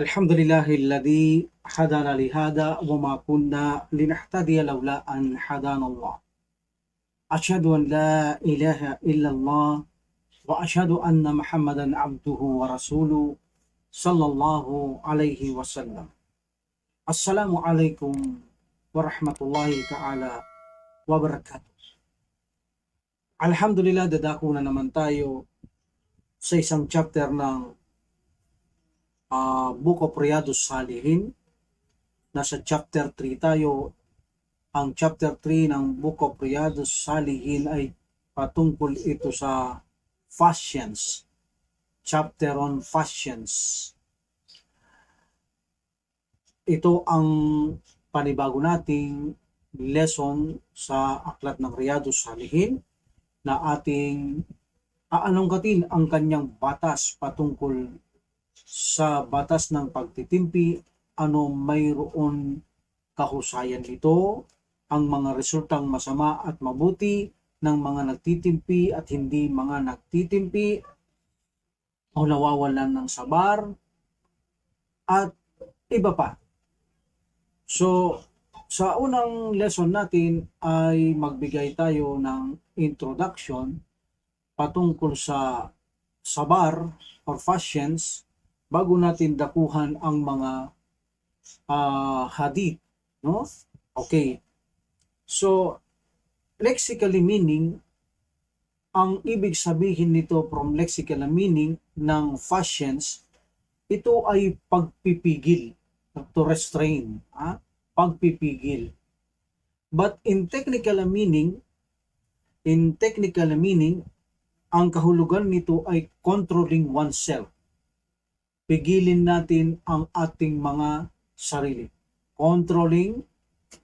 Alhamdulillahilladzi hadana lihada wa ma kunna linahtadiya laula an hadana Allah. Asyhadu an la ilaha illallah wa asyhadu anna Muhammadan abduhu wa rasuluh sallallahu alaihi wasallam. Assalamualaikum warahmatullahi taala wabarakatuh. Alhamdulillah, dadako na naman tayo sa isang chapter ng Book of Riyadus Salihin. Nasa chapter 3 tayo. Ang chapter 3 ng Book of Riyadus Salihin ay patungkol ito sa fashions. Chapter on fashions. Ito ang panibago nating lesson sa aklat ng Riyadus Salihin na ating aanungkatin ang kanyang batas patungkol sa batas ng pagtitimpi. Ano mayroon kahusayan nito, ang mga resultang masama at mabuti ng mga nagtitimpi at hindi mga nagtitimpi, o nawawalan ng sabar, at iba pa. So, sa unang lesson natin ay magbigay tayo ng introduction patungkol sa sabar or fashions bago natin dakuhan ang mga hadith, no? Okay. So, lexically meaning, ang ibig sabihin nito from lexical meaning ng fashions, ito ay pagpipigil, to restrain, pagpipigil. But in technical meaning, ang kahulugan nito ay controlling oneself. Pigilin natin ang ating mga sarili. Controlling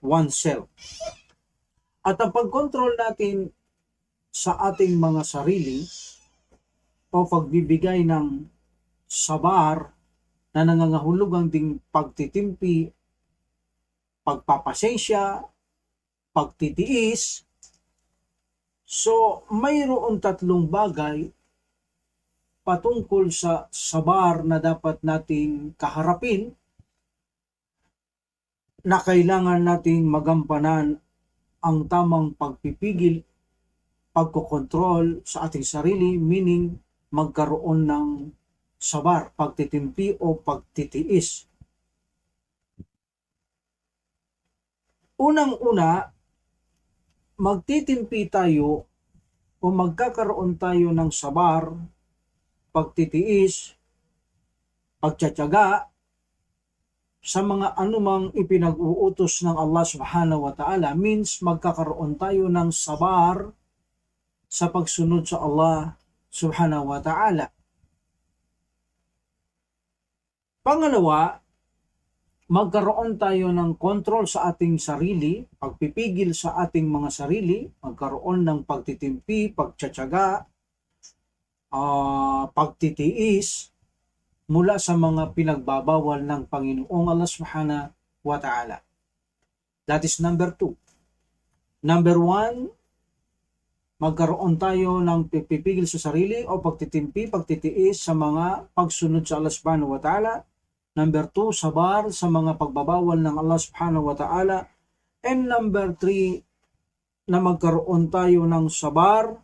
oneself. At ang pag-control natin sa ating mga sarili o pagbibigay ng sabar na nangangahulugan ding pagtitimpi, pagpapasensya, pagtitiis. So, mayroon tatlong bagay patungkol sa sabar na dapat nating kaharapin, na kailangan nating magampanan ang tamang pagpipigil, pagkokontrol sa ating sarili, meaning magkaroon ng sabar, pagtitimpi o pagtitiis. Unang-una, magtitimpi tayo o magkakaroon tayo ng sabar, pagtitiis, pagtsatsaga sa mga anumang ipinag-uutos ng Allah subhanahu wa ta'ala, means magkakaroon tayo ng sabar sa pagsunod sa Allah subhanahu wa ta'ala. Pangalawa, magkaroon tayo ng control sa ating sarili, pagpipigil sa ating mga sarili, magkaroon ng pagtitimpi, pagtsatsaga, pagtitiis mula sa mga pinagbabawal ng Panginoong Allah subhanahu wa ta'ala. That is number 2. Number 1, magkaroon tayo ng pipigil sa sarili o pagtitimpi, pagtitiis sa mga pagsunod sa Allah subhanahu wa ta'ala. Number 2, sabar sa mga pagbabawal ng Allah subhanahu wa ta'ala. And number 3, na magkaroon tayo ng sabar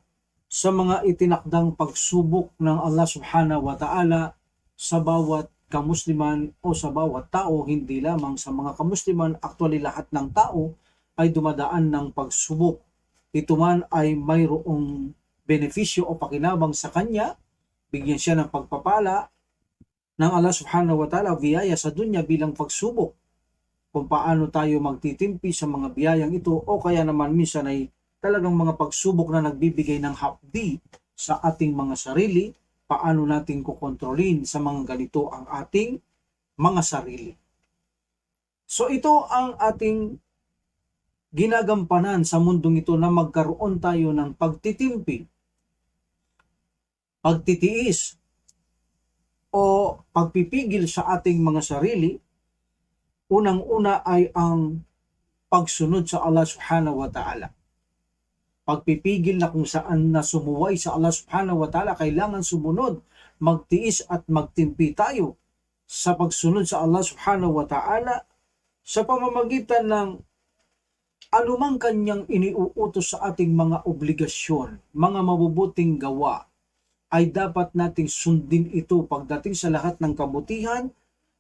sa mga itinakdang pagsubok ng Allah subhanahu wa ta'ala sa bawat kamusliman o sa bawat tao, hindi lamang sa mga kamusliman. Actually, lahat ng tao ay dumadaan ng pagsubok. Ito man ay mayroong benepisyo o pakinabang sa kanya, bigyan siya ng pagpapala ng Allah subhanahu wa ta'ala, biyaya sa dunya bilang pagsubok kung paano tayo magtitimpi sa mga biyayang ito, o kaya naman minsan ay talagang mga pagsubok na nagbibigay ng hapdi sa ating mga sarili, paano natin kukontrolin sa mga ganito ang ating mga sarili. So ito ang ating ginagampanan sa mundong ito, na magkaroon tayo ng pagtitimpi, pagtitiis, o pagpipigil sa ating mga sarili. Unang-una ay ang pagsunod sa Allah subhanahu wa ta'ala. Pagpipigil na kung saan na sumuway sa Allah subhanahu wa ta'ala, kailangan sumunod, magtiis at magtimpi tayo sa pagsunod sa Allah subhanahu wa ta'ala sa pamamagitan ng anumang kanyang iniuutos sa ating mga obligasyon, mga mabubuting gawa, ay dapat nating sundin ito pagdating sa lahat ng kabutihan.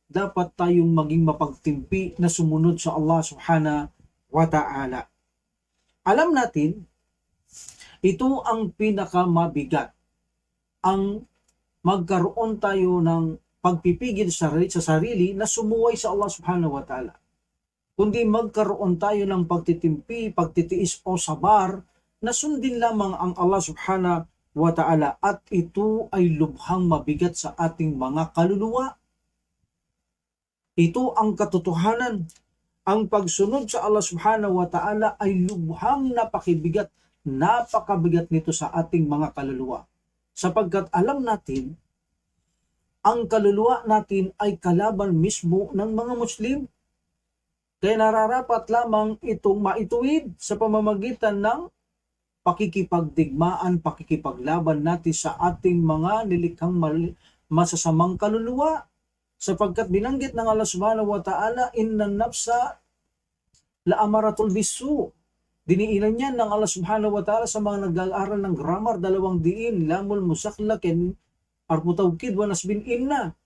Dapat tayong maging mapagtimpi na sumunod sa Allah subhanahu wa ta'ala. Alam natin, ito ang pinakamabigat. Ang magkaroon tayo ng pagpipigil sa sarili na sumuway sa Allah subhanahu wa ta'ala. Kundi magkaroon tayo ng pagtitimpi, pagtitiis o sabar na sundin lamang ang Allah subhanahu wa ta'ala, at ito ay lubhang mabigat sa ating mga kaluluwa. Ito ang katotohanan. Ang pagsunod sa Allah subhanahu wa ta'ala ay lubhang napakabigat nito sa ating mga kaluluwa. Sapagkat alam natin, ang kaluluwa natin ay kalaban mismo ng mga Muslim. Kaya nararapat lamang itong maituwid sa pamamagitan ng pakikipagdigmaan, pakikipaglaban natin sa ating mga nilikhang masasamang kaluluwa. Sapagkat binanggit ng Allah subhanahu wa ta'ala, inna nafsa laamaratul bisu. Diniinan yan ng Allah subhanahu wa ta'ala sa mga nag-aaral ng grammar, 2 diin, lamul musaklakin, arputawkid, wa nasbin inna.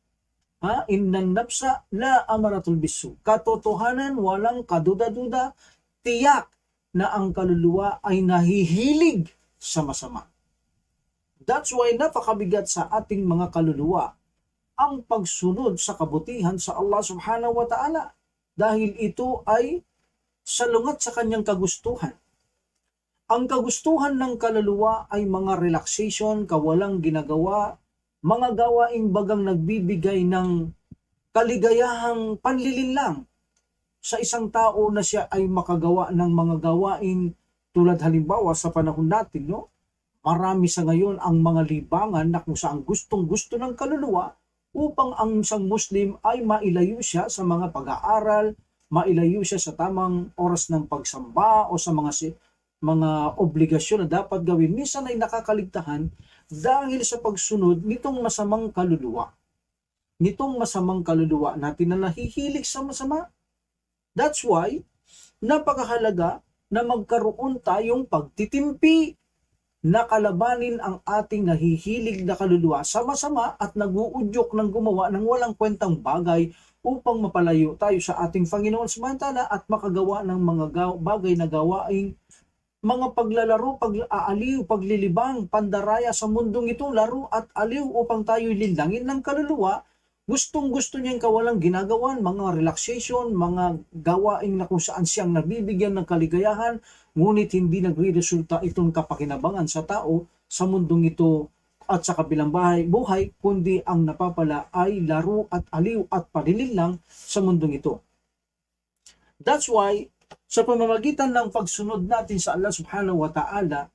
Inna nafsa laamaratul bisu. Katotohanan, walang kaduda-duda, tiyak na ang kaluluwa ay nahihilig sa masama. That's why napakabigat sa ating mga kaluluwa ang pagsunod sa kabutihan sa Allah subhanahu wa ta'ala, dahil ito ay salungat sa kanyang kagustuhan. Ang kagustuhan ng kaluluwa ay mga relaxation, kawalang ginagawa, mga gawaing bagang nagbibigay ng kaligayahang panlilinlang sa isang tao na siya ay makagawa ng mga gawain tulad halimbawa sa panahon natin, no? Marami sa ngayon ang mga libangan na kung saan gustong-gusto ng kaluluwa upang ang isang Muslim ay mailayo siya sa mga pag-aaral, mailayo siya sa tamang oras ng pagsamba o sa mga obligasyon na dapat gawin. Minsan ay nakakaligtahan dahil sa pagsunod nitong masamang kaluluwa. Nitong masamang kaluluwa natin na nahihilig sa masama. That's why, napakahalaga na magkaroon tayong pagtitimpi na kalabanin ang ating nahihilig na kaluluwa sa masama at naguudyok ng gumawa ng walang kwentang bagay upang mapalayo tayo sa ating Panginoon samantala at makagawa ng mga bagay na gawaing mga paglalaro, pag-aaliw, paglilibang, pandaraya sa mundong ito, laro at aliw upang tayo lilangin ng kaluluwa. Gustong-gusto niyang kawalang ginagawan, mga relaxation, mga gawaing na kung saan siyang nabibigyan ng kaligayahan, ngunit hindi nagre-resulta itong kapakinabangan sa tao sa mundong ito at sa kabilang buhay, kundi ang napapala ay laro at aliw at panilinlang sa mundong ito. That's why, sa pamamagitan ng pagsunod natin sa Allah subhanahu wa ta'ala,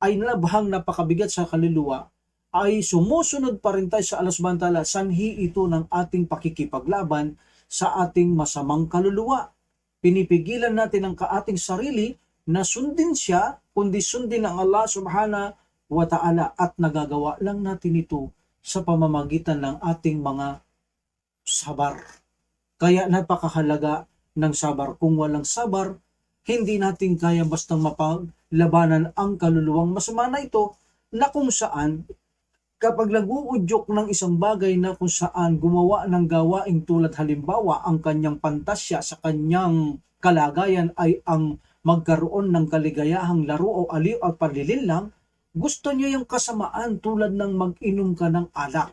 ay labhang napakabigat sa kaluluwa, ay sumusunod pa rin tayo sa Allah subhanahu wa ta'ala, sanhi ito ng ating pakikipaglaban sa ating masamang kaluluwa. Pinipigilan natin ang ating sarili na sundin siya, kundi sundin ang Allah subhanahu wa ta'ala, at nagagawa lang natin ito sa pamamagitan ng ating mga sabar. Kaya napakahalaga ng sabar. Kung walang sabar, hindi natin kaya bastang mapaglabanan ang kaluluwang masama na ito, na kung saan kapag naguudyok ng isang bagay na kung saan gumawa ng gawaing tulad halimbawa ang kanyang pantasya sa kanyang kalagayan ay ang magkaroon ng kaligayahang laro o aliw at panlilinlang, gusto niyo yung kasamaan tulad ng mag-inom ka ng alak.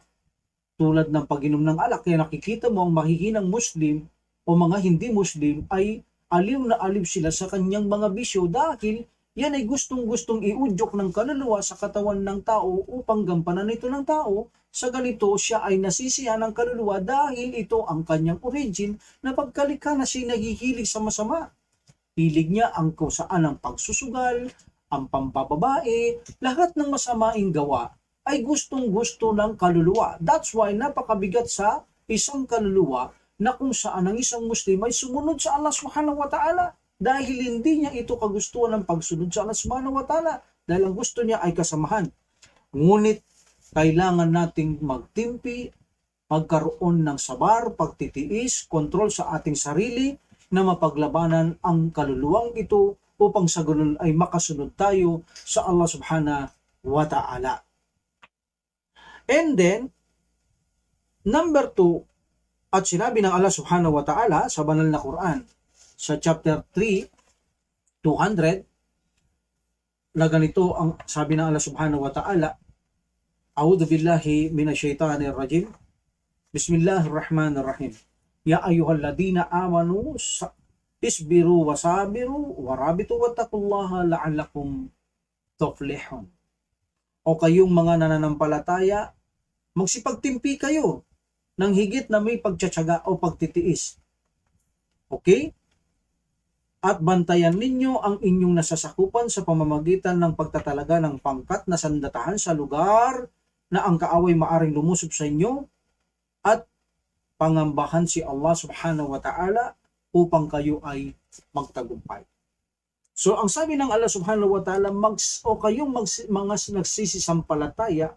Tulad ng pag-inom ng alak, kaya nakikita mo ang mahihinang Muslim o mga hindi Muslim ay aliw na aliw sila sa kanyang mga bisyo dahil yan ay gustong-gustong iudyok ng kaluluwa sa katawan ng tao upang gampanan ito ng tao. Sa ganito, siya ay nasisiya ng kaluluwa dahil ito ang kanyang origin na pagkalika na siya nahihilig sa masama. Hilig niya ang kung saan ang pagsusugal, ang pampababae, lahat ng masamaing gawa ay gustong-gusto ng kaluluwa. That's why napakabigat sa isang kaluluwa na kung saan ang isang Muslim ay sumunod sa Allah subhanahu wa ta'ala. Dahil hindi niya ito kagustuhan ng pagsunod sa Allah subhanahu wa ta'ala. Dahil ang gusto niya ay kasamahan. Ngunit kailangan nating magtimpi magkaroon ng sabar, pagtitiis, kontrol sa ating sarili na mapaglabanan ang kaluluwang ito upang sa ganun ay makasunod tayo sa Allah subhanahu wa ta'ala. And then, number 2, at sinabi ng Allah subhanahu wa ta'ala sa banal na Quran, sa chapter 3, 200, na ganito ang sabi ng Allah subhanahu wa ta'ala, A'udhu billahi minasyaitanir rajim. Bismillahirrahmanirrahim. Ya ayyuhalladhina amanu isbiru wasabiru warabitu wattaqullaha la'allakum tuflihun. O kayong mga nananampalataya, magsipagtimpi kayo ng higit na may pagtsatsaga o pagtitiis. Okay? At bantayan ninyo ang inyong nasasakupan sa pamamagitan ng pagtatalaga ng pangkat na sandatahan sa lugar na ang kaaway maaring lumusob sa inyo at pangambahan si Allah subhanahu wa ta'ala upang kayo ay magtagumpay. So ang sabi ng Allah subhanahu wa ta'ala, kayong mga nagsisisampalataya,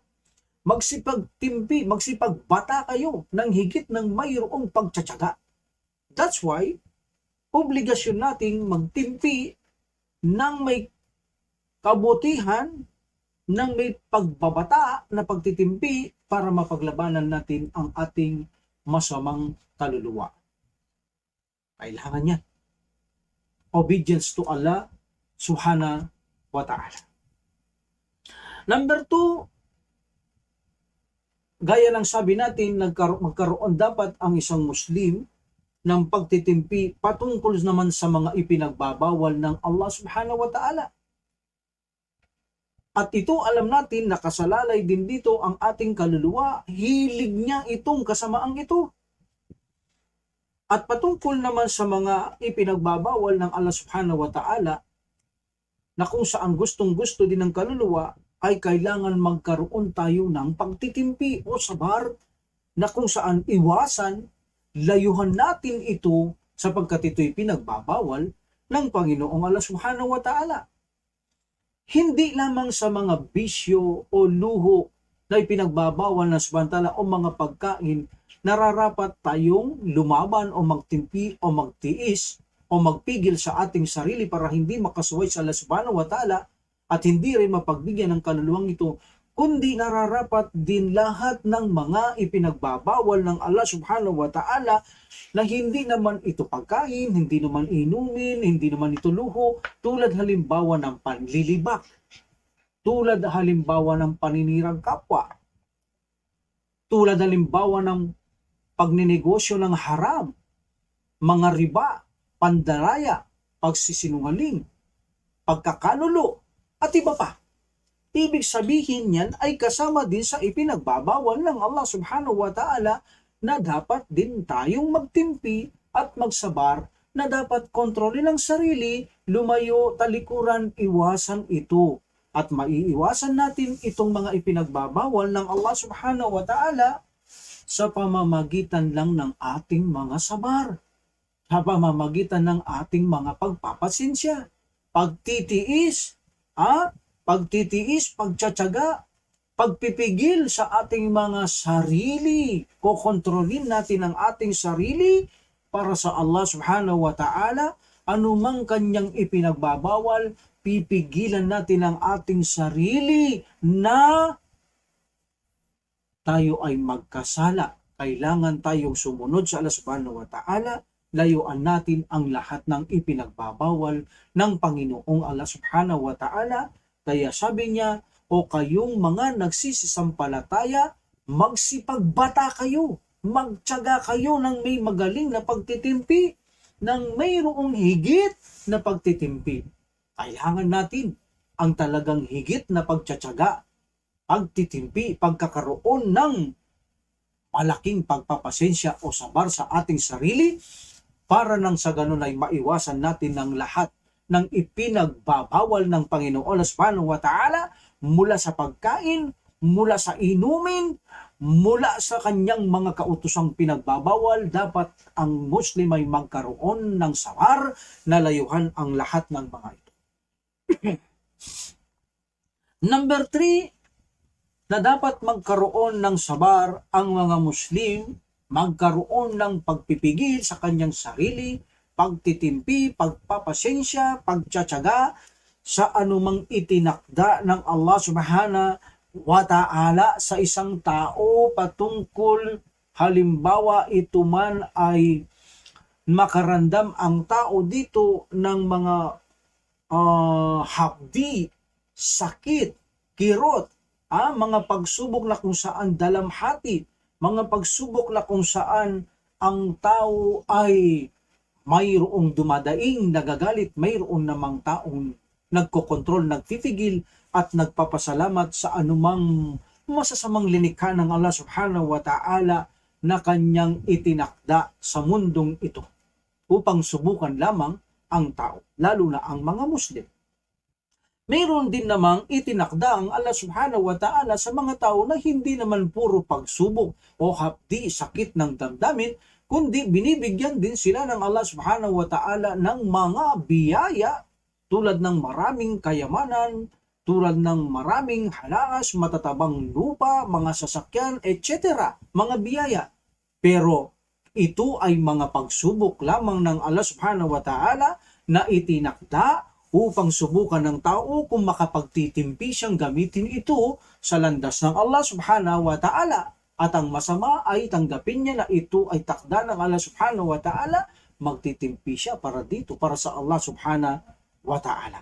magsipagtimpi, magsipagbata kayo ng higit ng mayroong pagtsatsaga. That's why, obligasyon nating magtimpi ng may kabutihan, ng may pagbabata na pagtitimpi para mapaglabanan natin ang ating masamang kaluluwa. Kailangan yan. Obedience to Allah subhanahu wa ta'ala. Number 2, gaya ng sabi natin, magkaroon dapat ang isang Muslim ng pagtitimpi patungkol naman sa mga ipinagbabawal ng Allah subhanahu wa ta'ala. At ito alam natin, nakasalalay din dito ang ating kaluluwa, hilig niya itong kasamaang ito. At patungkol naman sa mga ipinagbabawal ng Allah subhanahu wa ta'ala, na kung saan gustong-gusto din ng kaluluwa, ay kailangan magkaroon tayo ng pagtitimpi o sabar, na kung saan iwasan, layuhan natin ito sapagkat ito'y pinagbabawal ng Panginoong Allah subhanahu wa ta'ala. Hindi lamang sa mga bisyo o luho na ipinagbabawal na subhanahu o mga pagkain, nararapat tayong lumaban o magtimpi o magtiis o magpigil sa ating sarili para hindi makasuway sa Allah subhanahu wa ta'ala at hindi rin mapagbigyan ng kaluluwang ito, kundi nararapat din lahat ng mga ipinagbabawal ng Allah subhanahu wa ta'ala na hindi naman ito pagkain, hindi naman inumin, hindi naman ito luho, tulad halimbawa ng panlilibak, tulad halimbawa ng paninirang kapwa, tulad halimbawa ng pagninegosyo ng haram, mga riba, pandaraya, pagsisinungaling, pagkakanulo, at iba pa. Ibig sabihin niyan ay kasama din sa ipinagbabawal ng Allah subhanahu wa ta'ala na dapat din tayong magtimpi at magsabar, na dapat kontrolin ang sarili, lumayo, talikuran, iwasan ito. At maiiwasan natin itong mga ipinagbabawal ng Allah subhanahu wa ta'ala sa pamamagitan lang ng ating mga sabar, sa pamamagitan ng ating mga pagpapasensya, pagtitiis, pagtsatsaga, pagpipigil sa ating mga sarili. Kokontrolin natin ang ating sarili para sa Allah subhanahu wa ta'ala. Anumang kanyang ipinagbabawal, pipigilan natin ang ating sarili na tayo ay magkasala. Kailangan tayong sumunod sa Allah subhanahu wa ta'ala. Layuan natin ang lahat ng ipinagbabawal ng Panginoong Allah subhanahu wa ta'ala. Kaya sabi niya, o kayong mga nagsisisampalataya, magsipagbata kayo, magtiyaga kayo ng may magaling na pagtitimpi, ng mayroong higit na pagtitimpi. Kailangan natin ang talagang higit na pagtitiyaga, pagtitimpi, pagkakaroon ng malaking pagpapasensya o sabar sa ating sarili, para nang sa ganun ay maiwasan natin ng lahat ng ipinagbabawal ng Panginoon subhanahu wa ta'ala, mula sa pagkain, mula sa inumin, mula sa kanyang mga kautosang pinagbabawal. Dapat ang Muslim ay magkaroon ng sabar na layuhan ang lahat ng mga ito. Number 3, na dapat magkaroon ng sabar ang mga Muslim, magkaroon ng pagpipigil sa kanyang sarili, pagtitimpi, pagpapasensya, pagtsatsaga sa anumang itinakda ng Allah Subhanahu wa Ta'ala sa isang tao patungkol, halimbawa ito man ay makarandam ang tao dito ng mga hapdi, sakit, kirot, mga pagsubok na kung saan dalamhati, mga pagsubok na kung saan ang tao ay mayroong dumadaing, nagagalit, mayroon namang taong nagkokontrol, nagpipigil at nagpapasalamat sa anumang masasamang linikha ng Allah Subhanahu wa Ta'ala na kanyang itinakda sa mundong ito upang subukan lamang ang tao, lalo na ang mga Muslim. Mayroon din namang itinakda ang Allah Subhanahu wa Ta'ala sa mga tao na hindi naman puro pagsubok o hapdi, sakit ng damdamin, kundi binibigyan din sila ng Allah Subhanahu wa Ta'ala ng mga biyaya tulad ng maraming kayamanan, tulad ng maraming halaas, matatabang lupa, mga sasakyan, etc. Mga biyaya. Pero ito ay mga pagsubok lamang ng Allah Subhanahu wa Ta'ala na itinakda upang subukan ng tao kung makapagtitimpi siyang gamitin ito sa landas ng Allah Subhanahu wa Ta'ala. At ang masama ay tanggapin niya na ito ay takda ng Allah Subhanahu wa Ta'ala, magtitimpi siya para dito, para sa Allah Subhanahu wa Ta'ala.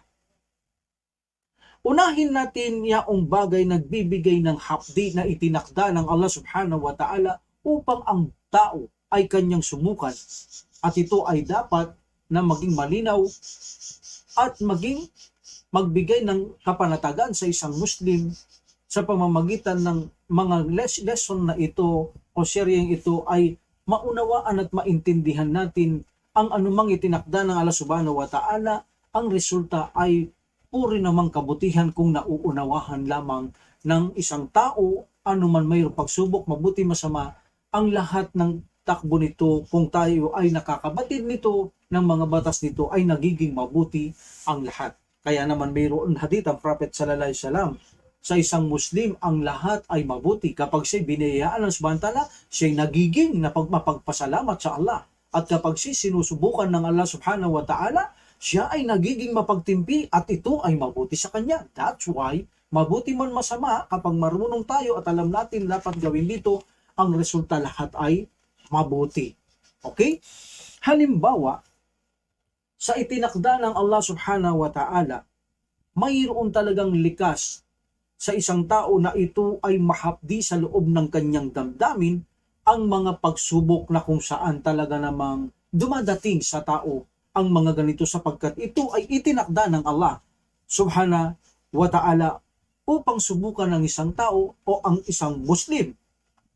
Unahin natin yaong bagay nagbibigay ng hapdi na itinakda ng Allah Subhanahu wa Ta'ala upang ang tao ay kanyang sumukan. At ito ay dapat na maging malinaw at magbigay ng kapanatagan sa isang Muslim sa pamamagitan ng mga lesson na ito o seryeng ito ay maunawaan at maintindihan natin ang anumang itinakda ng Allah Subhanahu wa Ta'ala. Ang resulta ay puri namang kabutihan kung nauunawahan lamang ng isang tao, anuman mayroong pagsubok, mabuti masama, ang lahat ng takbo nito kung tayo ay nakakabatid nito ng mga batas nito ay nagiging mabuti ang lahat. Kaya naman mayroon hadith ang Prophet sallallahu alaihi wasallam, sa isang Muslim ang lahat ay mabuti kapag siya biniyayaan ng Subhanahu wa Ta'ala, siya nagiging mapagpasalamat sa Allah. At kapag siya sinusubukan ng Allah Subhanahu wa Ta'ala, siya ay nagiging mapagtimpi at ito ay mabuti sa kanya. That's why mabuti man masama, kapag marunong tayo at alam natin dapat gawin dito, ang resulta lahat ay mabuti. Okay? Halimbawa, sa itinakda ng Allah Subhanahu wa Ta'ala, mayroon talagang likas sa isang tao na ito ay mahapdi sa loob ng kanyang damdamin ang mga pagsubok na kung saan talaga namang dumadating sa tao ang mga ganito sapagkat ito ay itinakda ng Allah Subhanahu wa Ta'ala upang subukan ng isang tao o ang isang Muslim.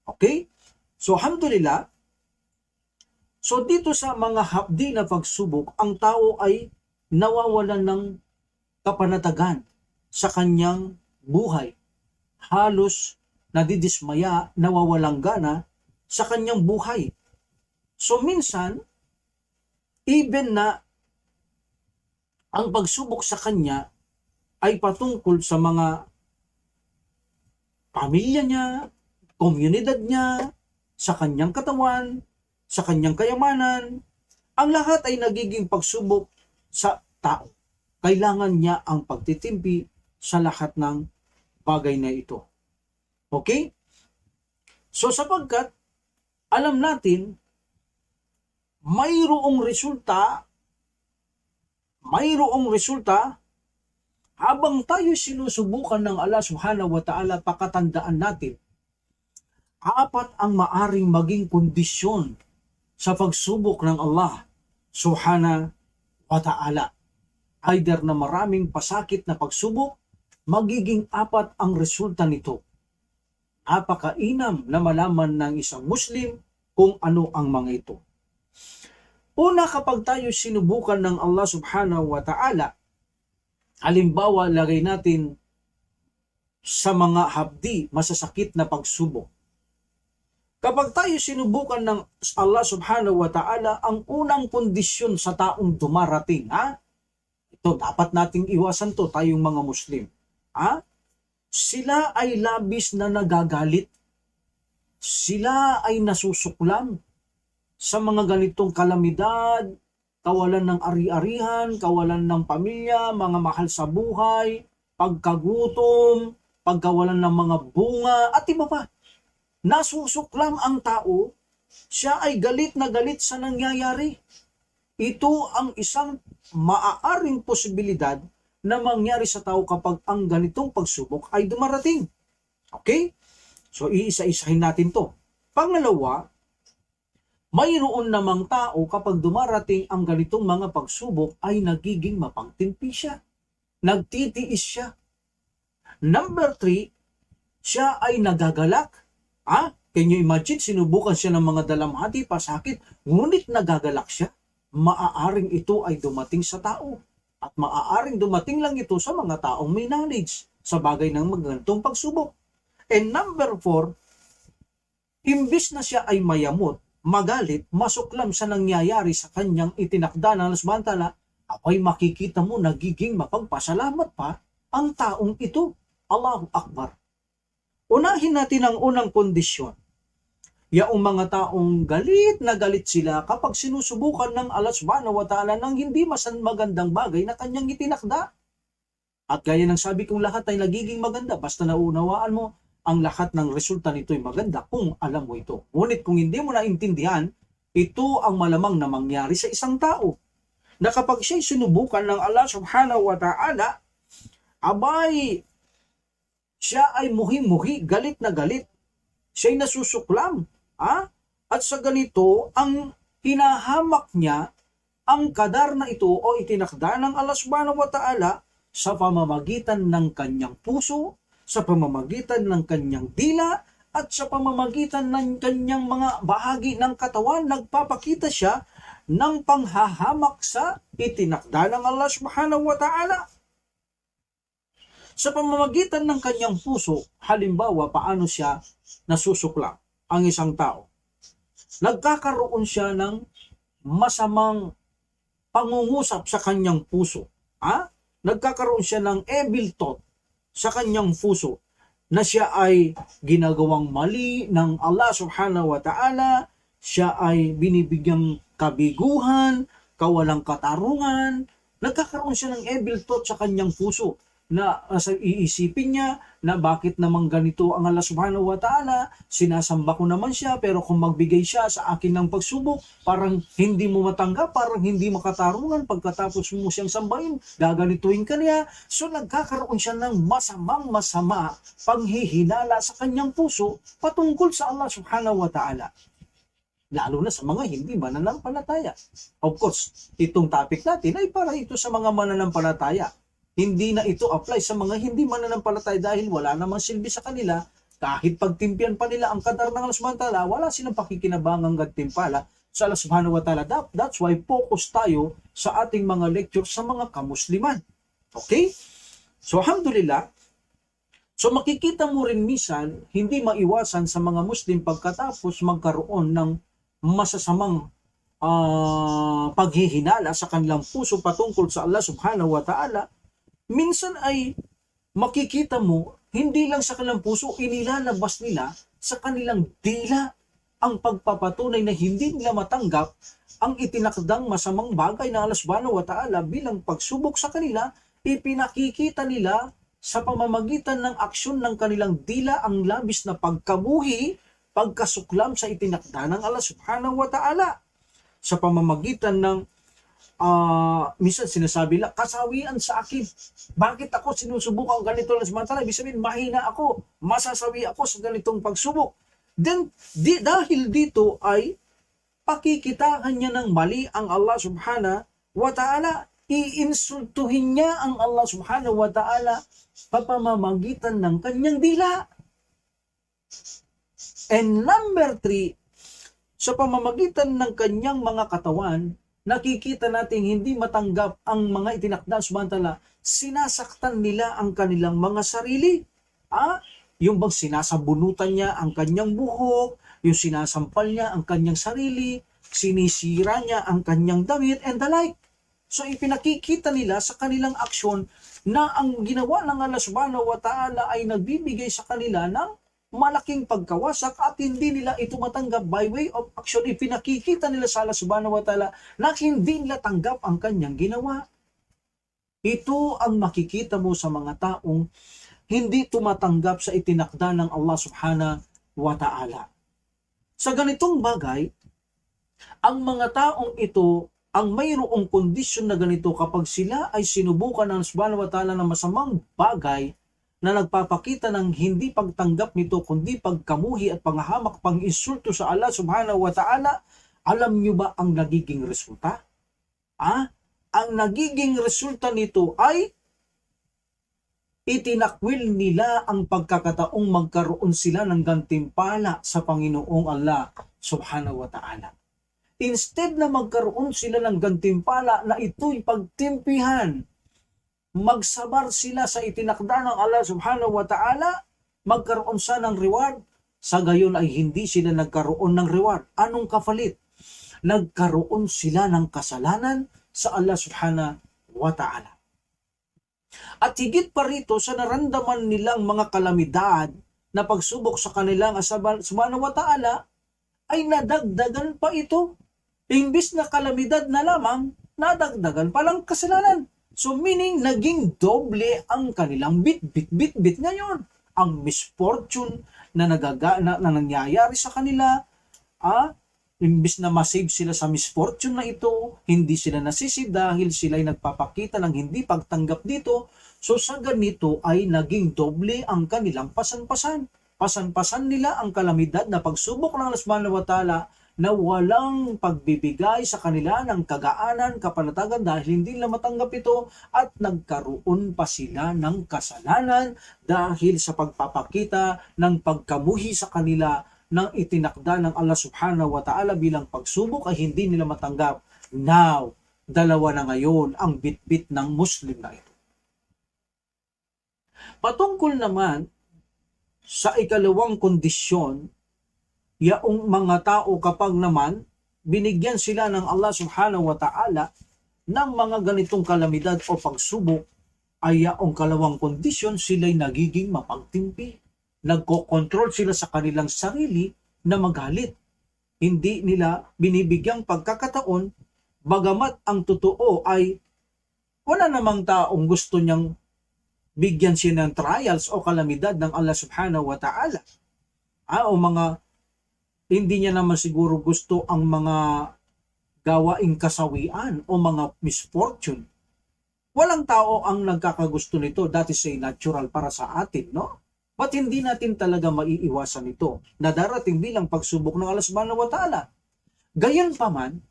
Okay? So, alhamdulillah, so dito sa mga hapdi na pagsubok, ang tao ay nawawalan ng kapanatagan sa kanyang buhay. Halos nadidismaya, nawawalang gana sa kanyang buhay. So minsan, even na ang pagsubok sa kanya ay patungkol sa mga pamilya niya, komunidad niya, sa kanyang katawan, sa kanyang kayamanan, ang lahat ay nagiging pagsubok sa tao. Kailangan niya ang pagtitimpi sa lahat ng bagay na ito. Okay? So sapagkat alam natin mayroong resulta habang tayo sinusubukan ng Allah Subhanahu wa Ta'ala, pakatandaan natin, apat ang maaring maging kondisyon sa pagsubok ng Allah Subhanahu wa Ta'ala. Either na maraming pasakit na pagsubok, magiging apat ang resulta nito. Napakainam na malaman ng isang Muslim kung ano ang mga ito. Una, kapag tayo sinubukan ng Allah Subhanahu wa Ta'ala, halimbawa lagay natin sa mga hapdi, masasakit na pagsubok. Kapag tayo sinubukan ng Allah Subhanahu wa Ta'ala, ang unang kondisyon sa taong dumarating, ito dapat nating iwasan to, tayong mga Muslim. sila ay labis na nagagalit. Sila ay nasusuklam sa mga ganitong kalamidad, kawalan ng ari-arihan, kawalan ng pamilya, mga mahal sa buhay, pagkagutom, pagkawalan ng mga bunga, at iba pa. Nasusuklam ang tao, siya ay galit na galit sa nangyayari. Ito ang isang maaaring posibilidad na mangyari sa tao kapag ang ganitong pagsubok ay dumarating. Okay? So, iisa-isahin natin to. Pangalawa, mayroon namang tao kapag dumarating ang ganitong mga pagsubok ay nagiging mapagtimpi siya. Nagtitiis siya. Number 3, siya ay nagagalak. Can you imagine? Sinubukan siya ng mga dalamhati, pasakit, ngunit nagagalak siya. Maaaring ito ay dumating sa tao. At maaaring dumating lang ito sa mga taong may knowledge sa bagay ng magantong pagsubok. And number 4, imbis na siya ay mayamot, magalit, masuklam sa nangyayari sa kanyang itinakda ng Allah subhanahu wa ta'ala, ay makikita mo nagiging mapagpasalamat pa ang taong ito. Allahu Akbar. Unahin natin ang unang kondisyon. Yaong mga taong galit na galit sila kapag sinusubukan ng Allah subhanahu wa ta'ala ng hindi magandang bagay na kanyang itinakda. At gaya ng sabi kong lahat ay nagiging maganda basta naunawaan mo ang lahat ng resulta nito ay maganda kung alam mo ito. Ngunit kung hindi mo naintindihan, ito ang malamang na mangyari sa isang tao. Na kapag siya'y sinubukan ng Allah subhanahu wa ta'ala, abay, siya ay muhi-muhi, galit na galit. Siya'y nasusuklam. At sa ganito, ang hinahamak niya, ang kadar na ito o itinakda ng Allah subhanahu wa ta'ala sa pamamagitan ng kanyang puso, sa pamamagitan ng kanyang dila, at sa pamamagitan ng kanyang mga bahagi ng katawan, nagpapakita siya ng panghahamak sa itinakda ng Allah subhanahu wa ta'ala. Sa pamamagitan ng kanyang puso, halimbawa paano siya nasusuklam ang isang tao. Nagkakaroon siya ng masamang pangungusap sa kanyang puso. Nagkakaroon siya ng evil thought sa kanyang puso na siya ay ginagawang mali ng Allah subhanahu wa ta'ala, siya ay binibigyang kabiguhan, kawalang katarungan. Nagkakaroon siya ng evil thought sa kanyang puso na iisipin niya na bakit naman ganito ang Allah subhanahu wa ta'ala, sinasamba ko naman siya, pero kung magbigay siya sa akin ng pagsubok, parang hindi mo matanggap, parang hindi makatarungan, pagkatapos mo siyang sambahin, gaganituin ka niya. So nagkakaroon siya ng masama panghihinala sa kanyang puso patungkol sa Allah subhanahu wa ta'ala. Lalo na sa mga hindi mananampalataya. Of course, itong topic natin ay para ito sa mga mananampalataya. Hindi na ito apply sa mga hindi mananampalataya dahil wala namang silbi sa kanila. Kahit pagtimpian pa nila ang kadar ng Allah subhanahu wa ta'ala, wala silang pakikinabangang gantimpala sa Allah subhanahu wa ta'ala. That's why focus tayo sa ating mga lecture sa mga kamusliman. Okay? So alhamdulillah, so makikita mo rin minsan, hindi maiwasan sa mga Muslim pagkatapos magkaroon ng masasamang paghihinala sa kanilang puso patungkol sa Allah subhanahu wa ta'ala. Minsan ay makikita mo, hindi lang sa kanilang puso, inilalabas nila sa kanilang dila ang pagpapatunay na hindi nila matanggap ang itinakdang masamang bagay na Allah subhanahu wa ta'ala bilang pagsubok sa kanila. Ipinakikita nila sa pamamagitan ng aksyon ng kanilang dila ang labis na pagkabuhi, pagkasuklam sa itinakda ng Allah subhanahu wa ta'ala. Sa pamamagitan ng minsan sinasabi lang, kasawian sa akin. Bakit ako sinusubukan ganito lang samantala? Ibig sabihin, mahina ako, masasawi ako sa ganitong pagsubok. Then, dahil dito ay pakikitahan niya ng mali ang Allah subhanahu wa ta'ala. Iinsultuhin niya ang Allah subhanahu wa ta'ala sa pamamagitan ng kanyang dila. And number 3, sa pamamagitan ng kanyang mga katawan, nakikita natin hindi matanggap ang mga itinakda subhanahu wa ta'ala, sinasaktan nila ang kanilang mga sarili. Yung bang sinasabunutan niya ang kanyang buhok, yung sinasampal niya ang kanyang sarili, sinisira niya ang kanyang damit, and the like. So ipinakikita nila sa kanilang aksyon na ang ginawa ng Allah subhanahu wa ta'ala ay nagbibigay sa kanila ng malaking pagkawasak at hindi nila ito matanggap by way of action. Ipinakikita nila sa Allah subhanahu wa ta'ala na hindi nila tanggap ang kanyang ginawa. Ito ang makikita mo sa mga taong hindi tumatanggap sa itinakda ng Allah subhanahu wa ta'ala. Sa ganitong bagay, ang mga taong ito, ang mayroong kondisyon na ganito kapag sila ay sinubukan ng subhanahu wa ta'ala ng masamang bagay na nagpapakita ng hindi pagtanggap nito kundi pagkamuhi at panghahamak, pang-insulto sa Allah subhanahu wa ta'ala, alam nyo ba ang nagiging resulta? Ang nagiging resulta nito ay itinakwil nila ang pagkakataong magkaroon sila ng gantimpala sa Panginoong Allah subhanahu wa ta'ala. Instead na magkaroon sila ng gantimpala na ito'y pagtimpihan, magsabar sila sa itinakda ng Allah subhanahu wa ta'ala, magkaroon sa ng reward, sa gayon ay hindi sila nagkaroon ng reward. Anong kapalit? Nagkaroon sila ng kasalanan sa Allah subhanahu wa ta'ala. At higit pa rito sa naramdaman nilang mga kalamidad na pagsubok sa kanilang subhanahu wa ta'ala, ay nadagdagan pa ito. Imbis na kalamidad na lamang, nadagdagan palang kasalanan. So meaning, naging doble ang kanilang bit ngayon. Ang misfortune na nangyayari sa kanila, imbis na masave sila sa misfortune na ito, hindi sila nasisave dahil sila ay nagpapakita ng hindi pagtanggap dito. So sa ganito ay naging doble ang kanilang pasan-pasan. Pasan-pasan nila ang kalamidad na pagsubok ng Allah subhanahu wa ta'ala na walang pagbibigay sa kanila ng kagaanan, kapanatagan dahil hindi nila matanggap ito at nagkaroon pa sila ng kasalanan dahil sa pagpapakita ng pagkamuhi sa kanila ng itinakda ng Allah subhanahu wa ta'ala bilang pagsubok ay hindi nila matanggap. Now, dalawa na ngayon ang bitbit ng Muslim na ito. Patungkol naman sa ikalawang kondisyon, yaong mga tao kapag naman binigyan sila ng Allah subhanahu wa ta'ala ng mga ganitong kalamidad o pagsubok, ay yaong kalawang kondisyon sila'y nagiging mapagtimpi. Nagko-control sila sa kanilang sarili na magalit. Hindi nila binibigyang pagkakataon, bagamat ang totoo ay wala namang taong gusto niyang bigyan siya ng trials o kalamidad ng Allah subhanahu wa ta'ala. O mga hindi niya naman siguro gusto ang mga gawaing kasawian o mga misfortune. Walang tao ang nagkakagusto nito. That is a natural para sa atin, no? But hindi natin talaga maiiwasan ito na darating bilang pagsubok ng Allah subhanahu wa ta'ala. Gayon pa man,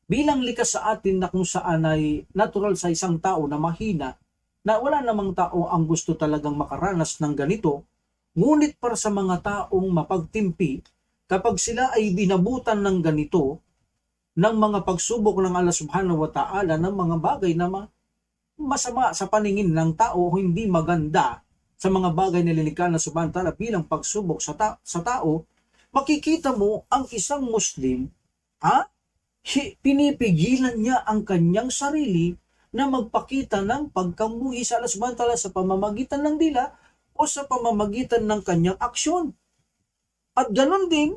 bilang likas sa atin na kung saan ay natural sa isang tao na mahina, na wala namang tao ang gusto talagang makaranas ng ganito, ngunit para sa mga taong mapagtimpi, kapag sila ay binabutan ng ganito, ng mga pagsubok ng Allah subhanahu wa ta'ala, ng mga bagay na masama sa paningin ng tao, hindi maganda sa mga bagay na lilikha na subhanahu wa ta'ala bilang pagsubok sa tao, makikita mo ang isang Muslim, pinipigilan niya ang kanyang sarili na magpakita ng pagkamuhi sa Allah subhanahu wa ta'ala sa pamamagitan ng dila o sa pamamagitan ng kanyang aksyon. At ganoon din,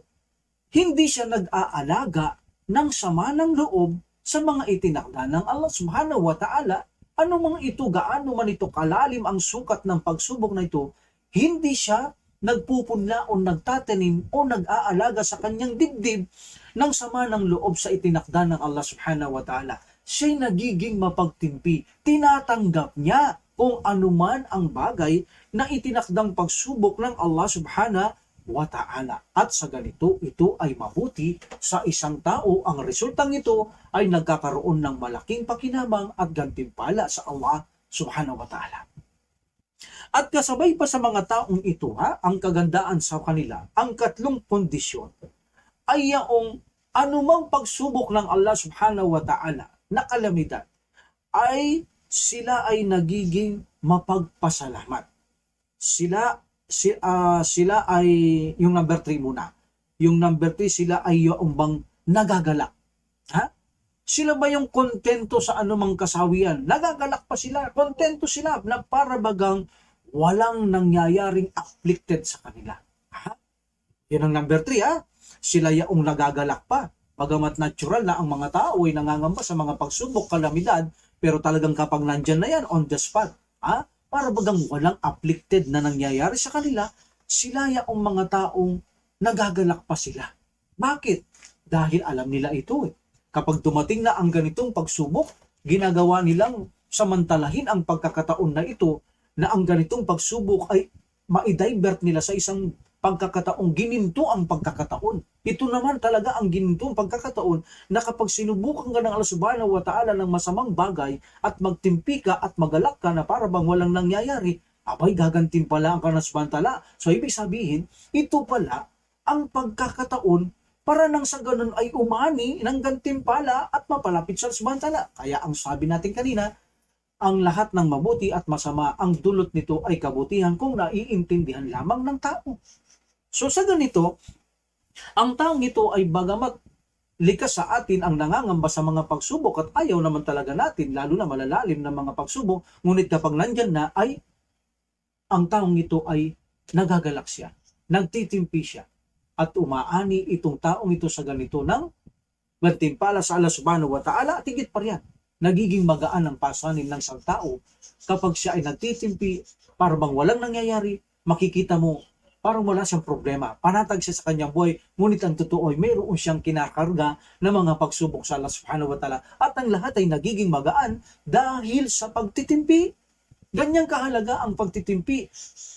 hindi siya nag-aalaga ng sama ng loob sa mga itinakda ng Allah subhanahu wa ta'ala. Ano mang ito, gaano man ito kalalim ang sukat ng pagsubok na ito, hindi siya nagpupunla o nagtatanim o nag-aalaga sa kanyang dibdib ng sama ng loob sa itinakda ng Allah subhanahu wa ta'ala. Siya'y nagiging mapagtimpi. Tinatanggap niya kung anuman ang bagay na itinakdang pagsubok ng Allah subhanahu wa ta'ala. At sa ganito, ito ay mabuti sa isang tao. Ang resultang ito ay nagkakaroon ng malaking pakinabang at gantimpala sa Allah subhanahu wa ta'ala. At kasabay pa sa mga taong ito, ang kagandaan sa kanila, ang katlong kondisyon ay yaong anumang pagsubok ng Allah subhanahu wa ta'ala na kalamidad ay sila ay nagiging mapagpasalamat. Sila ay, yung number 3 muna. Yung number 3, sila ay yung bang nagagalak. Sila ba yung kontento sa anumang kasawian? Nagagalak pa sila, kontento sila na para bagang walang nangyayaring afflicted sa kanila. Ha? Yan ang number 3 ha. Sila yaong nagagalak pa. Bagamat natural na ang mga tao ay nangangamba sa mga pagsubok, kalamidad, pero talagang kapag nandyan na yan, on the spot, ha? Para bagang walang afflicted na nangyayari sa kanila, sila yaong mga taong nagagalak pa sila. Bakit? Dahil alam nila ito eh. Kapag dumating na ang ganitong pagsubok, ginagawa nilang samantalahin ang pagkakataon na ito na ang ganitong pagsubok ay ma-divert nila sa isang pagkakataong gininto ang pagkakataon. Ito naman talaga ang ginintong pagkakataon na kapag sinubukan ka ng Allah Subhanahu wa Ta'ala ng masamang bagay at magtimpi ka at magalak ka na para bang walang nangyayari, abay gagantimpala ang Allah Subhanahu wa Ta'ala. So ibig sabihin, ito pala ang pagkakataon para nang sa ganun ay umani ng gantimpala at mapalapit sa Subhanahu. Kaya ang sabi natin kanina, ang lahat ng mabuti at masama, ang dulot nito ay kabutihan kung naiintindihan lamang ng tao. So sa ganito, ang taong ito ay bagamat likas sa atin ang nangangamba sa mga pagsubok at ayaw naman talaga natin, lalo na malalalim na mga pagsubok, ngunit kapag nandyan na ay ang taong ito ay nagagalak siya, nagtitimpi siya, at umaani itong taong ito sa ganito ng gantimpala sa Allah Subhanahu wa Ta'ala at higit pa riyan. Nagiging magaan ang pasanin ng isang tao kapag siya ay nagtitimpi para bang walang nangyayari, makikita mo parang wala siyang problema. Panatag siya sa kanyang buhay, ngunit ang totoo ay mayroon siyang kinakarga ng mga pagsubok sa Allah Subhanahu wa Ta'ala at ang lahat ay nagiging magaan dahil sa pagtitimpi. Ganyang kahalaga ang pagtitimpi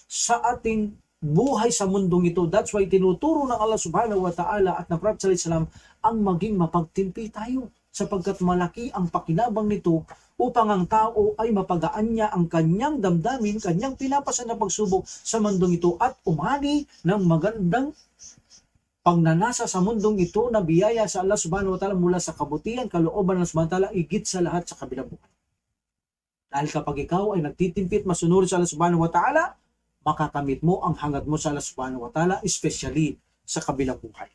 sa ating buhay sa mundong ito. That's why tinuturo ng Allah Subhanahu wa Ta'ala at ng Prophet Sallallahu Alaihi Wasallam ang maging mapagtimpi tayo sapagkat malaki ang pakinabang nito upang ang tao ay mapagaan niya ang kanyang damdamin, kanyang pinapasan na pagsubok sa mundong ito at umani ng magandang pagnanasa sa mundong ito na biyaya sa Allah Subhanahu wa Ta'ala mula sa kabutihan, kalooban ng Allah Subhanahu wa Ta'ala, igit sa lahat sa kabilang buhay. Dahil kapag ikaw ay nagtitimpit, masunod sa Allah Subhanahu wa Ta'ala, makakamit mo ang hangad mo sa Allah Subhanahu wa Ta'ala, especially sa kabilang buhay.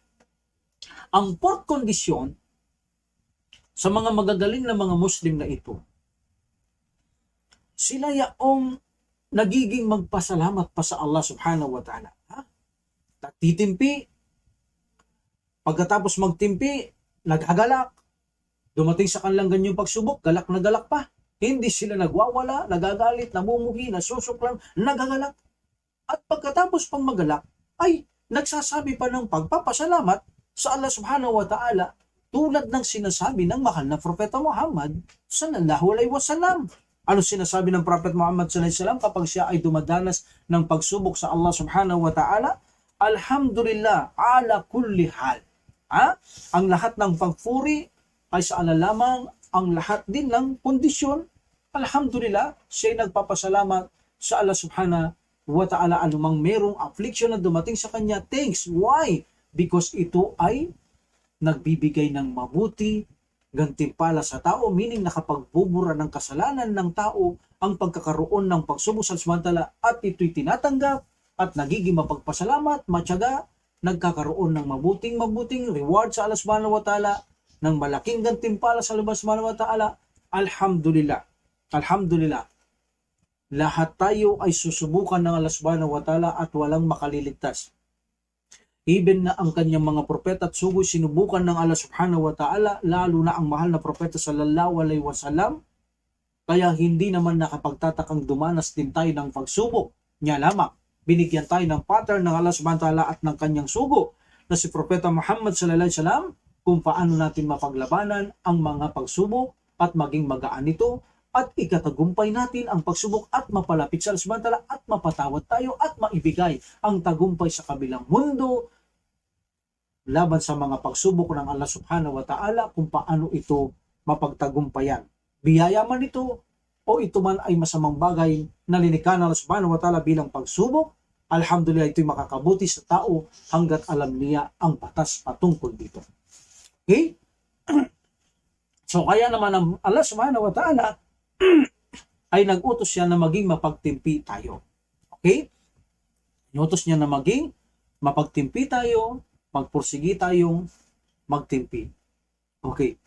Ang fourth kondisyon sa mga magagaling na mga Muslim na ito, sila yaong nagiging magpasalamat pa sa Allah Subhanahu wa Ta'ala. Nagtitimpi, pagkatapos magtimpi, nagagalak, dumating sa kanilang ganyang pagsubok, galak na galak pa. Hindi sila nagwawala, nagagalit, namumuhi, nasusuklan, nagagalak. At pagkatapos pang magalak, ay nagsasabi pa ng pagpapasalamat sa Allah Subhanahu wa Ta'ala tulad ng sinasabi ng mahal na Propeta Muhammad sallallahu alaihi wasallam. Ano sinasabi ng Prophet Muhammad sallallahu alaihi wasallam kapag siya ay dumadanas ng pagsubok sa Allah Subhanahu wa Ta'ala? Alhamdulillah ala kulli hal. Ang lahat ng pagpuri ay sa Allah lamang, ang lahat din ng kondisyon. Alhamdulillah, siya ay nagpapasalamat sa Allah Subhanahu wa Ta'ala anumang merong affliction na dumating sa kanya. Thanks. Why? Because ito ay nagbibigay ng mabuti, gantimpala sa tao, meaning nakapagbubura ng kasalanan ng tao ang pagkakaroon ng pagsubok sa Subhanahu at ito'y tinatanggap at nagiging mapagpasalamat, matyaga, nagkakaroon ng mabuting reward sa Allah Subhanahu wa Ta'ala, ng malaking gantimpala sa Allah Subhanahu wa Ta'ala. Alhamdulillah. Alhamdulillah. Lahat tayo ay susubukan ng Allah Subhanahu wa Ta'ala at walang makaliligtas. Even na ang kanyang mga propeta at sugo sinubukan ng Allah Subhanahu wa Ta'ala, lalo na ang mahal na propeta sallallahu alaihi wasallam, kaya hindi naman nakapagtatakang dumanas din tayo ng pagsubok niya lamang. Binigyan tayo ng pattern ng Allah Subhanahu wa Ta'ala at ng kanyang sugo na si Propeta Muhammad sallallahu alaihi wasallam kung paano natin mapaglabanan ang mga pagsubok at maging magaan ito at ikatagumpay natin ang pagsubok at mapalapit sa Allah Subhanahu wa Ta'ala at mapatawad tayo at maibigay ang tagumpay sa kabilang mundo laban sa mga pagsubok ng Allah Subhanahu wa Ta'ala kung paano ito mapagtagumpayan. Biyaya man ito o ito man ay masamang bagay na linikha ng Allah Subhanahu wa Ta'ala bilang pagsubok, alhamdulillah ito'y makakabuti sa tao hanggat alam niya ang batas patungkol dito. Okay? So kaya naman ang Allah Subhanahu wa Ta'ala ay nag-utos siya na maging mapagtimpi tayo. Okay? Inutos niya na maging mapagtimpi tayo, magpursigi tayong magtimpi. Okay.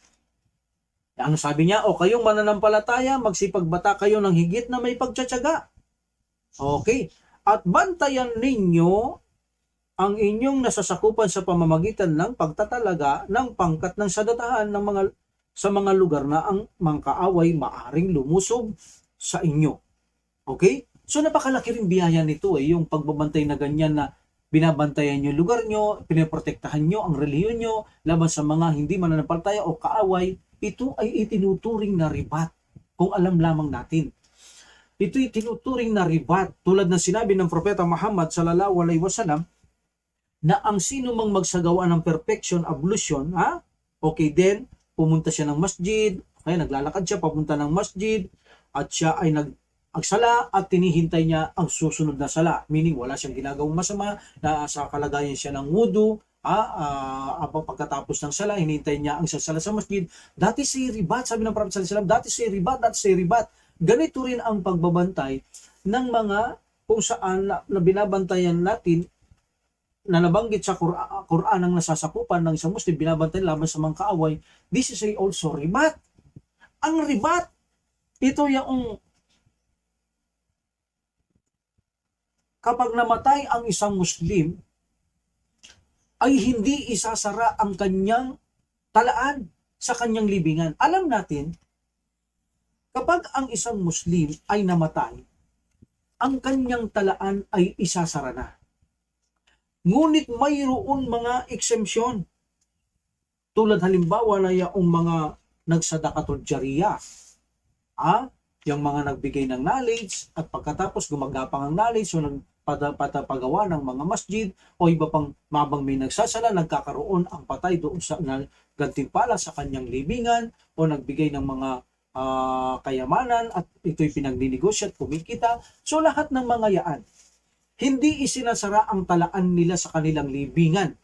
Ano sabi niya? O kayong mananampalataya, magsipagbata kayo ng higit na may pagtsatsaga. Okay. At bantayan ninyo ang inyong nasasakupan sa pamamagitan ng pagtatalaga ng pangkat ng sadatahan ng sa mga lugar na ang mga kaaway maaring lumusob sa inyo. Okay? So napakalaki rin biyaya nito yung pagbabantay na ganyan na binabantayan nyo lugar nyo, pinaprotektahan nyo ang relihiyon nyo laban sa mga hindi mananampalataya o kaaway. Ito ay itinuturing na ribat kung alam lamang natin. Ito'y tinuturing na ribat tulad ng sinabi ng Propeta Muhammad sallallahu alaihi wasallam na ang sino mang magsagawa ng perfection ablution, okay then, pumunta siya ng masjid, okay, naglalakad siya papunta ng masjid, at siya ay nagsala at tinihintay niya ang susunod na sala. Meaning, wala siyang ginagawang masama, na sa kalagayan siya ng wudu, pagkatapos ng sala, hinihintay niya ang sala sa masjid. Dati si ribat, sabi ng Prophet sallallahu alaihi wasallam, dati si ribat. Ganito rin ang pagbabantay ng mga kung saan na binabantayan natin na nabanggit sa Quran ang nasasakupan ng isang Muslim, binabantayan laban sa mga kaaway. This is also ribat. Ang ribat, ito yung kapag namatay ang isang Muslim, ay hindi isasara ang kanyang talaan sa kanyang libingan. Alam natin, kapag ang isang Muslim ay namatay, ang kanyang talaan ay isasara na. Ngunit mayroon mga exemption. Tulad halimbawa na yung mga nagsadakatul jariyah. Yung mga nagbigay ng knowledge at pagkatapos gumagapang ang knowledge o nagpagawa ng mga masjid o iba pang mabang may nagsasala, nagkakaroon ang patay doon sa gantimpala sa kanyang libingan o nagbigay ng mga kayamanan at ito'y pinagninegosyo at kumikita. So lahat ng mga yaan, hindi isinasara ang talaan nila sa kanilang libingan.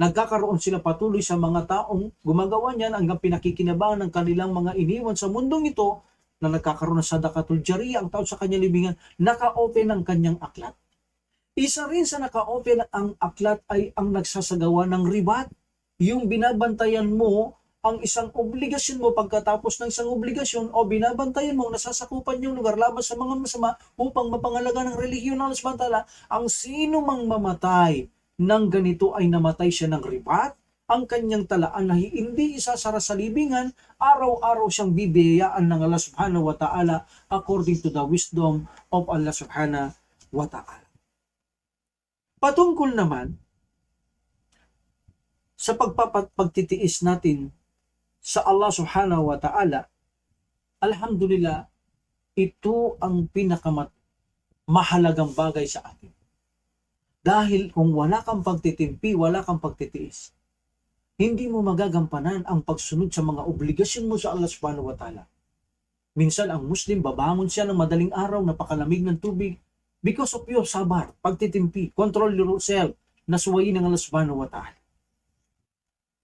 Nagkakaroon sila patuloy sa mga taong gumagawa niyan hanggang pinakikinabangan ng kanilang mga iniwan sa mundong ito na nagkakaroon ng sadaqatul jariyah ang tao sa kanyang libingan, naka-open ang kanyang aklat. Isa rin sa naka-open ang aklat ay ang nagsasagawa ng ribat. Yung binabantayan mo ang isang obligasyon mo pagkatapos ng isang obligasyon o binabantayan mo, nasasakupan yung lugar laban sa mga masama upang mapangalaga ng relihiyon ng Allah subhanahu wa ta'ala. Ang sino mang mamatay ng ganito ay namatay siya ng ribat, ang kanyang talaan na hindi isasara sa libingan, araw-araw siyang bibiyayaan ng Allah subhanahu wa ta'ala according to the wisdom of Allah subhanahu wa ta'ala. Patungkol naman sa pagtitiis natin sa Allah subhanahu wa ta'ala, alhamdulillah, ito ang pinakamahalagang bagay sa atin. Dahil kung wala kang pagtitimpi, wala kang pagtitiis, hindi mo magagampanan ang pagsunod sa mga obligasyon mo sa Allah subhanahu wa ta'ala. Minsan ang Muslim, babangon siya ng madaling araw, napakalamig ng tubig, because of your sabar, pagtitimpi, control yourself, nasuwayin ng Allah subhanahu wa ta'ala.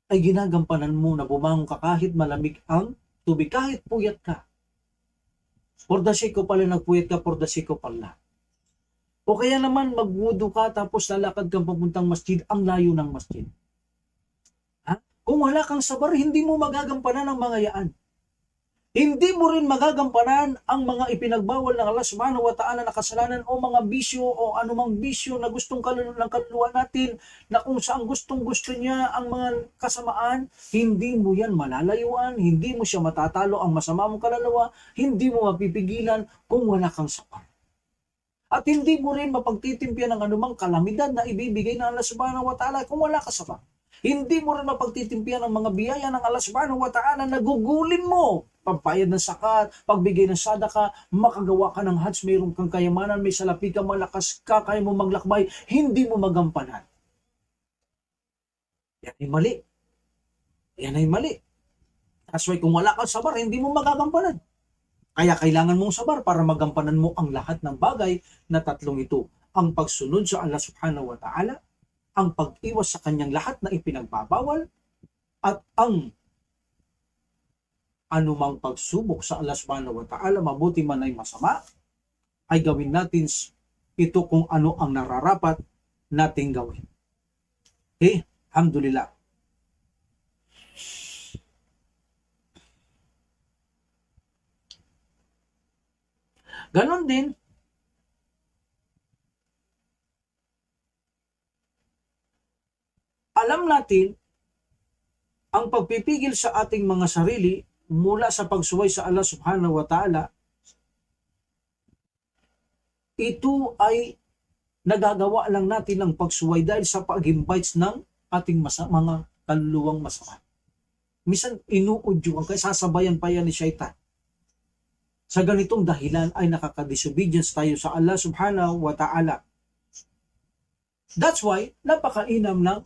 Ay ginagampanan mo na bumangon ka kahit malamig ang tubig, kahit puyat ka. For the sake of Allah, nagpuyat ka for the sake of Allah. O kaya naman magwudu ka tapos lalakad kang papuntang masjid, ang layo ng masjid. Kung wala kang sabar, hindi mo magagampanan ang mga yaan. Hindi mo rin magagampanan ang mga ipinagbawal ng Allah subhanahu wa ta'ala na kasalanan o mga bisyo o anumang bisyo na gustong ng kaluluwa natin na kung saan gustong-gusto niya ang mga kasamaan, hindi mo yan malalayuan, hindi mo siya matatalo ang masama mong kaluluwa, hindi mo mapipigilan kung wala kang sabar. At hindi mo rin mapagtitimpian ng anumang kalamidad na ibibigay ng Allah subhanahu wa ta'ala kung wala ka sabar. Hindi mo rin mapagtitimpian ng mga biyaya ng Allah subhanahu wa ta'ala na gugulin mo. Pagbayad ng sakat, pagbigay ng sadaka, makagawa ka ng hajj, mayroon kang kayamanan, may salapi ka, malakas ka, kaya mo maglakbay, hindi mo magampanan. Yan ay mali. Yan ay mali. That's why kung wala kang sabar, hindi mo magagampanan. Kaya kailangan mong sabar para magampanan mo ang lahat ng bagay na tatlong ito. Ang pagsunod sa Allah subhanahu wa ta'ala, ang pag-iwas sa kanyang lahat na ipinagbabawal, at ang anumang pagsubok sa Allah subhanahu wa ta'ala, mabuti man ay masama, ay gawin natin ito kung ano ang nararapat nating gawin. Okay? Alhamdulillah. Ganon din, alam natin ang pagpipigil sa ating mga sarili mula sa pagsuway sa Allah subhanahu wa ta'ala, ito ay nagagawa lang natin ng pagsuway dahil sa pag-invite ng ating mga kaluluwang masama. Minsan inuudyuan kaya sasabayan pa yan ni Shaitan. Sa ganitong dahilan ay nakaka-disobedience tayo sa Allah subhanahu wa ta'ala. That's why napakainam ng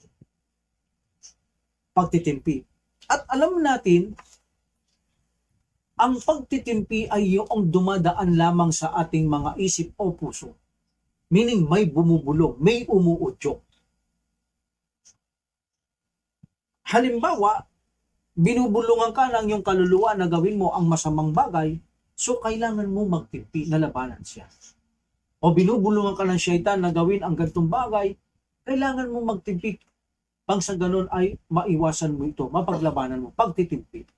pagtitimpi. At alam natin, ang pagtitimpi ay yung dumadaan lamang sa ating mga isip o puso. Meaning may bumubulong, may umuudyok. Halimbawa, binubulungan ka ng iyong kaluluwa na gawin mo ang masamang bagay, so kailangan mo magtimpi na labanan siya. O binubulungan ka ng Shaitan na gawin ang ganitong bagay, kailangan mo magtimpi. Pang sa ganun ay maiwasan mo ito, mapaglabanan mo, pagtitimpi.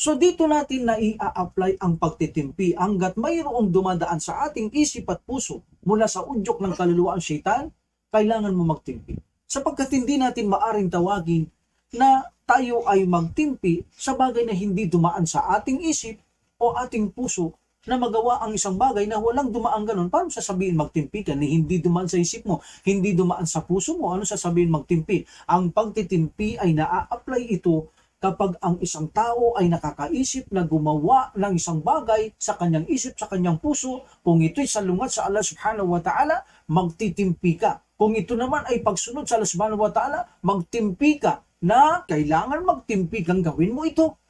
So dito natin na i-apply ang pagtitimpi hanggat mayroong dumadaan sa ating isip at puso mula sa udyok ng kaluluwa ang Shaitan, kailangan mo magtimpi. Sapagkat hindi natin maaring tawagin na tayo ay magtimpi sa bagay na hindi dumaan sa ating isip o ating puso na magawa ang isang bagay na walang dumaan ganun. Paano sasabihin magtimpi ka? Ni hindi dumaan sa isip mo, hindi dumaan sa puso mo, ano sasabihin magtimpi? Ang pagtitimpi ay naa-apply ito kapag ang isang tao ay nakakaisip na gumawa ng isang bagay sa kanyang isip, sa kanyang puso. Kung ito'y salungat sa Allah subhanahu wa ta'ala, magtitimpi ka. Kung ito naman ay pagsunod sa Allah subhanahu wa ta'ala, magtimpi ka na kailangan magtimpi kang gawin mo ito.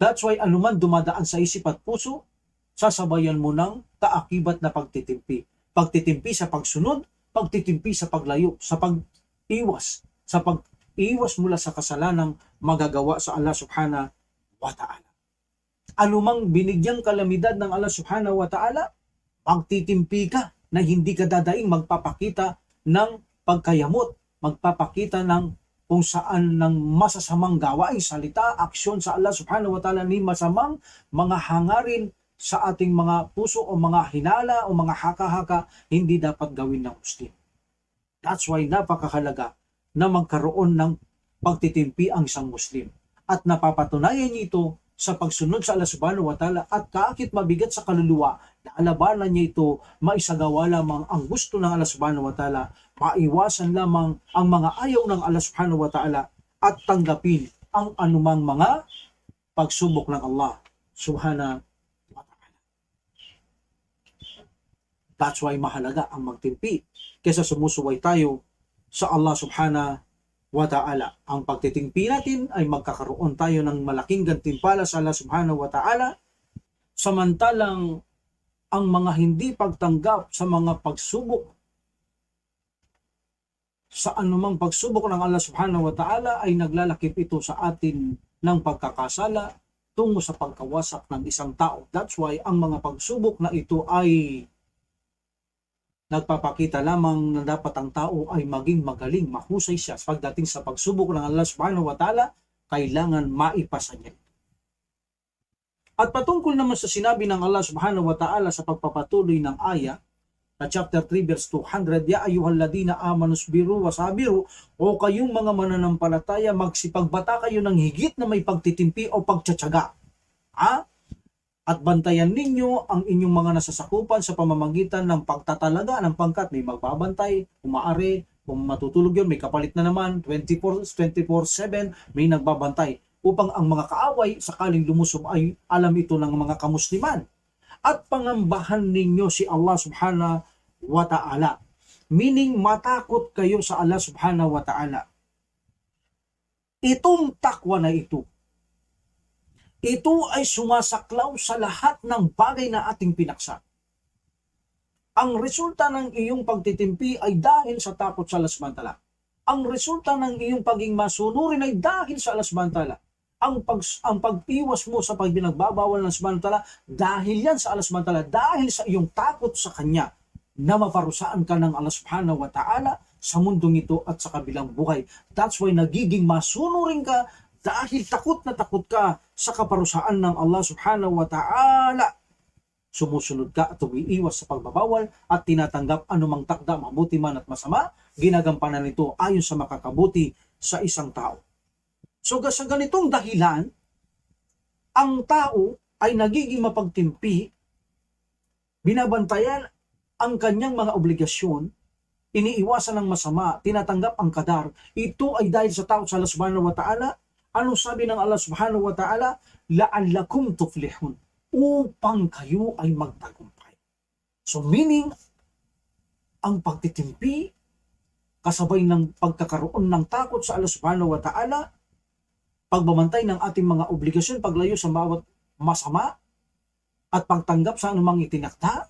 That's why anuman dumadaan sa isip at puso, sasabayan mo ng kaakibat na pagtitimpi. Pagtitimpi sa pagsunod, pagtitimpi sa paglayo, sa pag-iwas, mula sa kasalanang magagawa sa Allah subhanahu wa ta'ala. Anumang binigyang kalamidad ng Allah subhanahu wa ta'ala, magtitimpi ka na hindi ka dadaing magpapakita ng pagkayamot, magpapakita ng kung saan ng masasamang gawain, salita, aksyon sa Allah subhanahu wa ta'ala ni masamang mga hangarin sa ating mga puso o mga hinala o mga haka-haka, hindi dapat gawin ng Muslim. That's why napakahalaga na magkaroon ng pagtitimpi ang isang Muslim. At napapatunayan niya ito sa pagsunod sa Allah subhanahu wa ta'ala at kahit mabigat sa kaluluwa, naalabanan niya ito, maisagawa lamang ang gusto ng Allah subhanahu wa ta'ala, maiwasan lamang ang mga ayaw ng Allah subhanahu wa ta'ala at tanggapin ang anumang mga pagsubok ng Allah subhanahu wa ta'ala. That's why mahalaga ang magtimpi kaysa sumusuway tayo sa Allah subhanahu wa ta'ala. Ang pagtitimpi natin ay magkakaroon tayo ng malaking gantimpala sa Allah subhanahu wa ta'ala, samantalang ang mga hindi pagtanggap sa mga pagsubok, sa anumang pagsubok ng Allah subhanahu wa ta'ala ay naglalakip ito sa atin ng pagkakasala tungo sa pagkawasak ng isang tao. That's why ang mga pagsubok na ito ay nagpapakita lamang na dapat ang tao ay maging magaling, mahusay siya. Pagdating sa pagsubok ng Allah subhanahu wa ta'ala, kailangan maipasa niya. At patungkol naman sa sinabi ng Allah subhanahu wa ta'ala sa pagpapatuloy ng aya, na chapter 3 verse 200, Ya ayyuhalladina amanus biru wasabiru, o kayong mga mananampalataya, magsipagbata kayo ng higit na may pagtitimpi o pagtsatsaga. At bantayan ninyo ang inyong mga nasasakupan sa pamamagitan ng pagtatalaga ng pangkat. May magbabantay, umaari, kung matutulog yun, may kapalit na naman, 24/7, may nagbabantay. Upang ang mga kaaway, sakaling lumusob ay alam ito ng mga kamusliman. At pangambahan ninyo si Allah subhanahu wa ta'ala. Meaning, matakot kayo sa Allah subhanahu wa ta'ala. Itong takwa na ito ay sumasaklaw sa lahat ng bagay na ating pinaksa. Ang resulta ng iyong pagtitimpi ay dahil sa takot sa Allah subhanahu wa ta'ala. Ang resulta ng iyong pagiging masunurin ay dahil sa Allah subhanahu wa ta'ala. Ang pag-iwas mo sa pagbinagbabawal ng subhanahu wa ta'ala, dahil yan sa Allah subhanahu wa ta'ala, dahil sa iyong takot sa Kanya, na maparusaan ka ng Allah subhanahu wa ta'ala sa mundong ito at sa kabilang buhay. That's why nagiging masunurin ka dahil takot na takot ka sa kaparusaan ng Allah subhanahu wa ta'ala. sumusunod ka at umiiwas sa pagbabawal at tinatanggap anumang takda, mabuti man at masama, ginagampanan nito ayon sa makakabuti sa isang tao. So sa ganitong dahilan, ang tao ay nagiging mapagtimpi, binabantayan ang kanyang mga obligasyon, iniiwasan ng masama, tinatanggap ang kadar. Ito ay dahil sa takot sa Allah subhanahu wa ta'ala. Anong sabi ng Allah subhanahu wa ta'ala? La'allakum tuflihun, upang kayo ay magtagumpay. So meaning, ang pagtitimpi, kasabay ng pagkakaroon ng takot sa Allah subhanahu wa ta'ala, pagbabantay ng ating mga obligasyon, paglayo sa bawat masama, at pagtanggap sa anumang itinakda,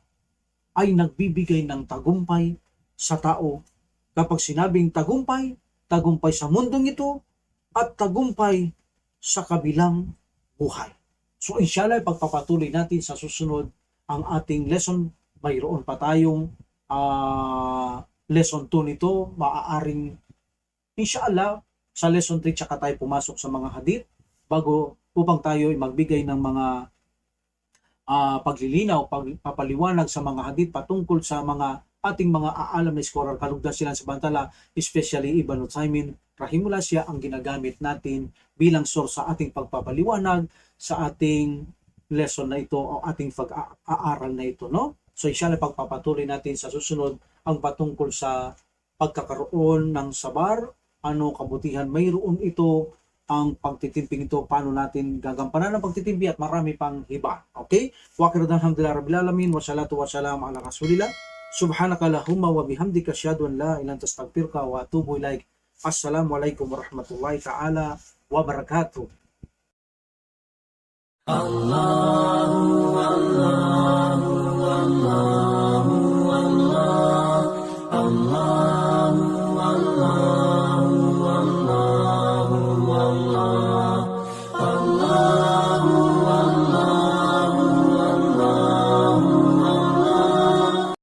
ay nagbibigay ng tagumpay sa tao. Kapag sinabing tagumpay, tagumpay sa mundong ito, at tagumpay sa kabilang buhay. So inshallah, pagpapatuloy natin sa susunod ang ating lesson. Mayroon pa tayong lesson 2 nito. Maaaring inshallah sa lesson 3 tsaka tayo pumasok sa mga hadith bago upang tayo ay magbigay ng mga paglilinaw, papaliwanag sa mga hadith patungkol sa mga ating mga aalam na scholar, kalugdan sila sa bantala, especially Ibn Uthaymin rahimullah, siya ang ginagamit natin bilang source sa ating pagpapaliwanag sa ating lesson na ito o ating pag-aaral na ito, no? So inshallah pagpapatuloy natin sa susunod ang patungkol sa pagkakaroon ng sabar, ano kabutihan mayroon ito, ang pagtitimping ito, paano natin gagampanan ng pagtitimpi at marami pang iba. Okay? Wa akhiru alhamdulillah rabbil alamin wa salatu wa salam ala rasulillah. Subhanaka Allahumma wa bihamdika asyhadu an la ilaha illa anta astaghfiruka wa atubu ilaik. Assalamualaikum warahmatullahi taala wabarakatuh. Allah